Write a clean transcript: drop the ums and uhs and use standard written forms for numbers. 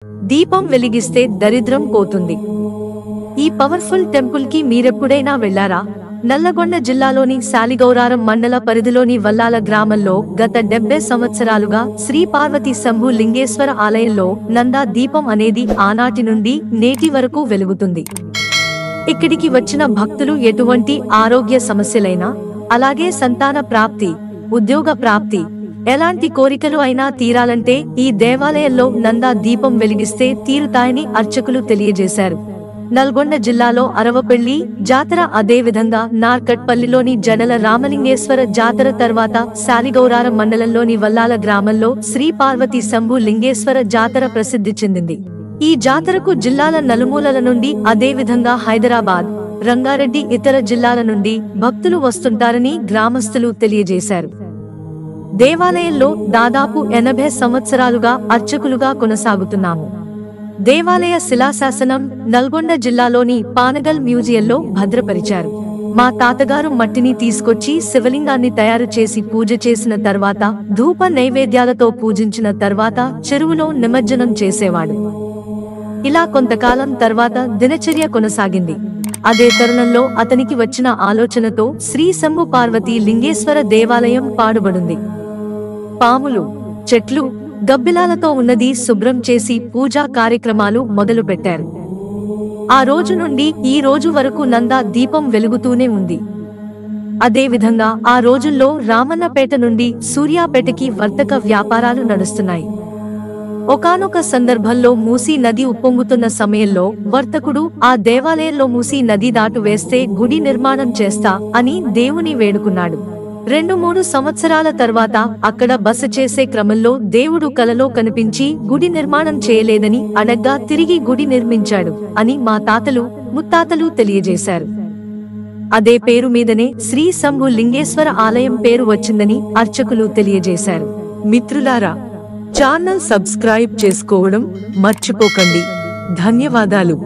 దీపం వెలిగిస్తే దరిద్రం పోతుంది. ఈ పవర్ఫుల్ టెంపుల్ కి మీరెప్పుడైనా వెళ్లారా? నల్లగొండ జిల్లాలోని సాలిగౌరారం మండల పరిధిలోని వల్లాల గ్రామంలో గత 70 సంవత్సరాలుగా శ్రీ పార్వతీ శంభు లింగేశ్వర ఆలయంలో నందా దీపం అనేది ఆనాటి నుండి నేటి వరకు వెలుగుతుంది. ఇక్కడికి వచ్చిన భక్తులు ఎటువంటి ఆరోగ్య సమస్యలైనా, అలాగే సంతాన ప్రాప్తి, ఉద్యోగ ప్రాప్తి, ఎలాంటి కోరికలు అయినా తీరాలంటే ఈ దేవాలయంలో నందా దీపం వెలిగిస్తే తీరుతాయని అర్చకులు తెలియజేశారు. నల్గొండ జిల్లాలో అరవపల్లి జాతర, అదే విధంగా నార్కట్పల్లిలోని జడల రామలింగేశ్వర జాతర తర్వాత సాలిగౌరారం మండలంలోని వల్లాల గ్రామంలో శ్రీ పార్వతీ శంభు లింగేశ్వర జాతర ప్రసిద్ధి చెందింది. ఈ జాతరకు జిల్లాల నలుమూలల నుండి, అదే విధంగా హైదరాబాద్, రంగారెడ్డి, ఇతర జిల్లాల నుండి భక్తులు వస్తుంటారని గ్రామస్తులు తెలియజేశారు. దేవాలయంలో దాదాపు 80 సంవత్సరాలుగా అర్చకులుగా కొనసాగుతున్నాము. దేవాలయ శిలాశాసనం నల్గొండ జిల్లాలోని పానగల్ మ్యూజియంలో భద్రపరిచారు. మా తాతగారు మట్టిని తీసుకొచ్చి శివలింగాన్ని తయారు చేసి పూజ చేసిన తర్వాత, ధూప నైవేద్యాలతో పూజించిన తర్వాత చెరువులో నిమజ్జనం చేసేవాడు. ఇలా కొంతకాలం తర్వాత దినచర్య కొనసాగింది. అదే తరుణంలో అతనికి వచ్చిన ఆలోచనతో శ్రీ శంభు పార్వతీ లింగేశ్వర దేవాలయం పాడుబడింది. పాములు, చెట్లు, గబ్బిలాలతో ఉన్నది శుభ్రం చేసి పూజా కార్యక్రమాలు మొదలుపెట్టారు. ఆ రోజు నుండి ఈ రోజు వరకు నందా దీపం వెలుగుతూనే ఉంది. అదే విధంగా ఆ రోజుల్లో రామన్నపేట నుండి సూర్యాపేటకి వర్తక వ్యాపారాలు నడుస్తున్నాయి. ఒకానొక సందర్భంలో మూసీ నది ఉప్పొంగుతున్న సమయంలో వర్తకుడు ఆ దేవాలయంలో మూసీ నది దాటు వేస్తే గుడి నిర్మాణం చేస్తా అని దేవుని వేడుకున్నాడు. 2-3 సంవత్సరాల తర్వాత అక్కడ బస చేసే క్రమంలో దేవుడు కలలో కనిపించి గుడి నిర్మాణం చేయలేదని అడగ్గా తిరిగి గుడి నిర్మించాడు అని మా తాతలు, ముత్తాతలు తెలియజేశారు. అదే పేరు మీదనే శ్రీ శంభు లింగేశ్వర ఆలయం పేరు వచ్చిందని అర్చకులు తెలియజేశారు. మిత్రులారా, ఛానల్ సబ్స్క్రైబ్ చేసుకోవడం మర్చిపోకండి. ధన్యవాదాలు.